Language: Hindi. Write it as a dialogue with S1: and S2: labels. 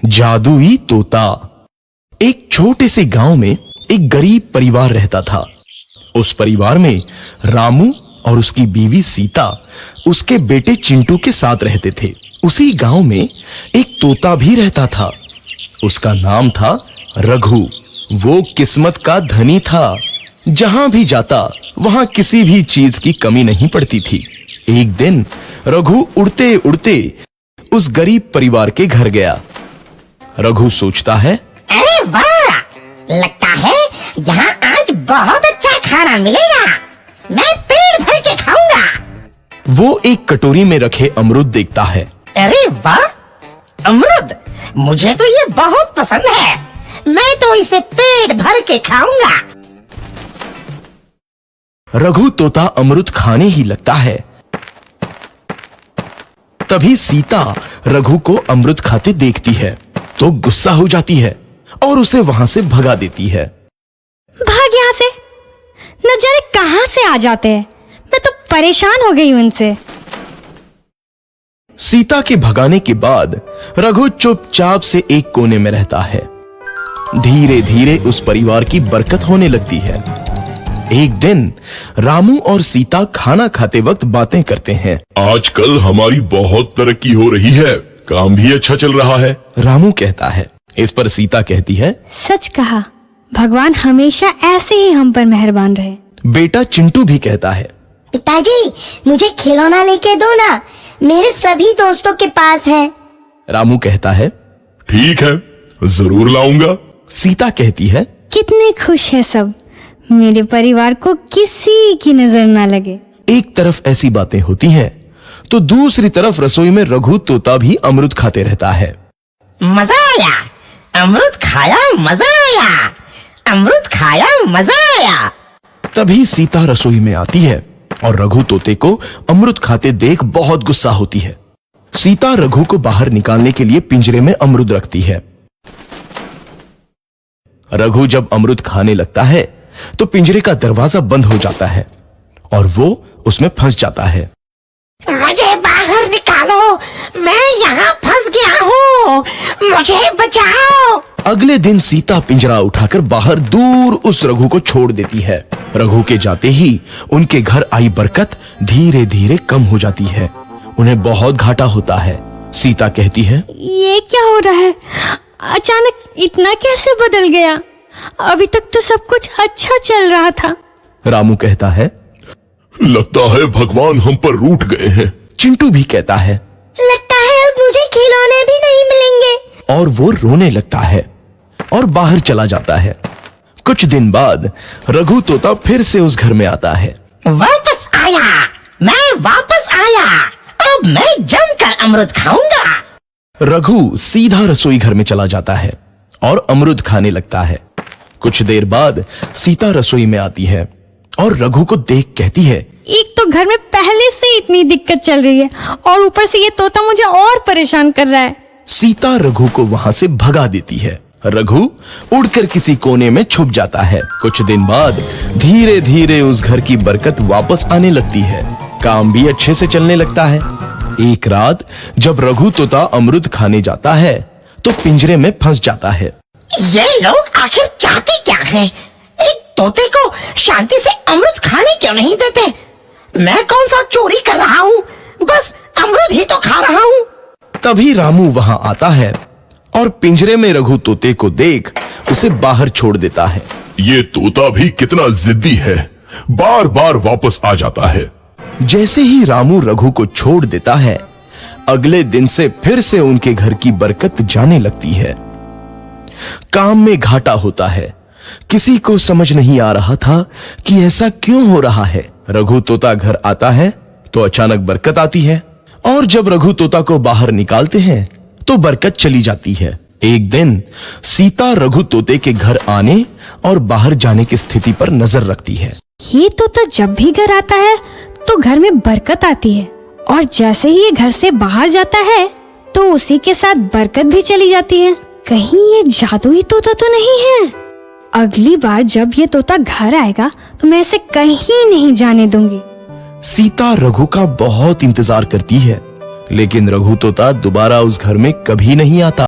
S1: जादुई तोता। एक छोटे से गांव में एक गरीब परिवार रहता था। उस परिवार में रामू और उसकी बीवी सीता उसके बेटे चिंटू के साथ रहते थे। उसी गांव में एक तोता भी रहता था। उसका नाम था रघु। वो किस्मत का धनी था। जहां भी जाता वहां किसी भी चीज की कमी नहीं पड़ती थी। एक दिन रघु उड़ते उड़ते उस गरीब परिवार के घर गया। रघु सोचता है,
S2: अरे वाह, लगता है यहाँ आज बहुत अच्छा खाना मिलेगा। मैं पेट भर के खाऊंगा।
S1: वो एक कटोरी में रखे अमरूद देखता है।
S2: अरे वाह, अमरूद, मुझे तो ये बहुत पसंद है। मैं तो इसे पेट भर के खाऊंगा।
S1: रघु तोता अमरूद खाने ही लगता है। तभी सीता रघु को अमरूद खाते देखती है तो गुस्सा हो जाती है और उसे वहां से भगा देती है।
S3: भाग यहाँ से, न जाने कहां से आ जाते हैं। मैं तो परेशान हो गई हूं इनसे।
S1: सीता के भगाने के बाद रघु चुपचाप से एक कोने में रहता है। धीरे धीरे उस परिवार की बरकत होने लगती है। एक दिन रामू और सीता खाना खाते वक्त बातें करते हैं।
S4: आजकल हमारी बहुत तरक्की हो रही है, काम भी अच्छा चल रहा है।
S1: रामू कहता है। इस पर सीता कहती है,
S3: सच कहा, भगवान हमेशा ऐसे ही हम पर मेहरबान रहे।
S1: बेटा चिंटू भी कहता है,
S5: पिताजी, मुझे खिलौना लेके दो ना, मेरे सभी दोस्तों के पास है।
S1: रामू कहता है,
S4: ठीक है, जरूर लाऊंगा।
S1: सीता कहती है,
S3: कितने खुश है सब, मेरे परिवार को किसी की नजर ना लगे।
S1: एक तरफ ऐसी बातें होती हैं तो दूसरी तरफ रसोई में रघु तोता भी अमरूद खाते रहता है।
S2: मजा आया, अमरूद खाया, मजा आया, अमरूद खाया, मजा आया।
S1: तभी सीता रसोई में आती है और रघु तोते को अमरूद खाते देख बहुत गुस्सा होती है। सीता रघु को बाहर निकालने के लिए पिंजरे में अमरूद रखती है। रघु जब अमरूद खाने लगता है तो पिंजरे का दरवाजा बंद हो जाता है और वो उसमें फंस जाता है।
S2: मुझे बाहर निकालो, मैं यहाँ फंस गया हूँ, मुझे बचाओ।
S1: अगले दिन सीता पिंजरा उठाकर बाहर दूर उस रघु को छोड़ देती है। रघु के जाते ही उनके घर आई बरकत धीरे धीरे कम हो जाती है। उन्हें बहुत घाटा होता है। सीता कहती है,
S3: ये क्या हो रहा है, अचानक इतना कैसे बदल गया? अभी तक तो सब कुछ अच्छा चल रहा था।
S1: रामू कहता है,
S4: लगता है भगवान हम पर रूठ गए हैं।
S1: चिंटू भी कहता है,
S5: लगता है अब मुझे खिलौने भी नहीं मिलेंगे।
S1: और वो रोने लगता है और बाहर चला जाता है। कुछ दिन बाद रघु तोता फिर से उस घर में आता है।
S2: वापस आया, मैं वापस आया, अब मैं जमकर अमरूद खाऊंगा।
S1: रघु सीधा रसोई घर में चला जाता है और अमरूद खाने लगता है। कुछ देर बाद सीता रसोई में आती है और रघु को देख कहती है,
S3: एक तो घर में पहले से इतनी दिक्कत चल रही है और ऊपर से ये तोता मुझे और परेशान कर रहा है।
S1: सीता रघु को वहां से भगा देती है। रघु उड़कर किसी कोने में छुप जाता है। कुछ दिन बाद धीरे धीरे उस घर की बरकत वापस आने लगती है। काम भी अच्छे से चलने लगता है। एक रात जब रघु तोता अमरूद खाने जाता है तो पिंजरे में फंस जाता है।
S2: ये लोग आखिर चाहते क्या हैं? एक तोते को शांति से अमरूद खाने क्यों नहीं देते? मैं कौन सा चोरी कर रहा हूँ? बस अमरूद ही तो खा रहा हूँ।
S1: तभी रामू वहां आता है और पिंजरे में रघु तोते को देख उसे बाहर छोड़ देता है।
S4: ये तोता भी कितना जिद्दी है, बार बार वापस आ जाता है।
S1: जैसे ही रामू रघु को छोड़ देता है, अगले दिन से फिर से उनके घर की बरकत जाने लगती है। काम में घाटा होता है। किसी को समझ नहीं आ रहा था कि ऐसा क्यों हो रहा है। रघु तोता घर आता है तो अचानक बरकत आती है और जब रघु तोता को बाहर निकालते हैं तो बरकत चली जाती है। एक दिन सीता रघु तोते के घर आने और बाहर जाने की स्थिति पर नजर रखती है।
S3: ये तोता जब भी घर आता है तो घर में बरकत आती है और जैसे ही ये घर से बाहर जाता है तो उसी के साथ बरकत भी चली जाती है। कहीं ये जादुई तोता तो नहीं है? अगली बार जब ये तोता घर आएगा तो मैं इसे कहीं नहीं जाने दूंगी।
S1: सीता रघु का बहुत इंतजार करती है लेकिन रघु तोता दोबारा उस घर में कभी नहीं आता।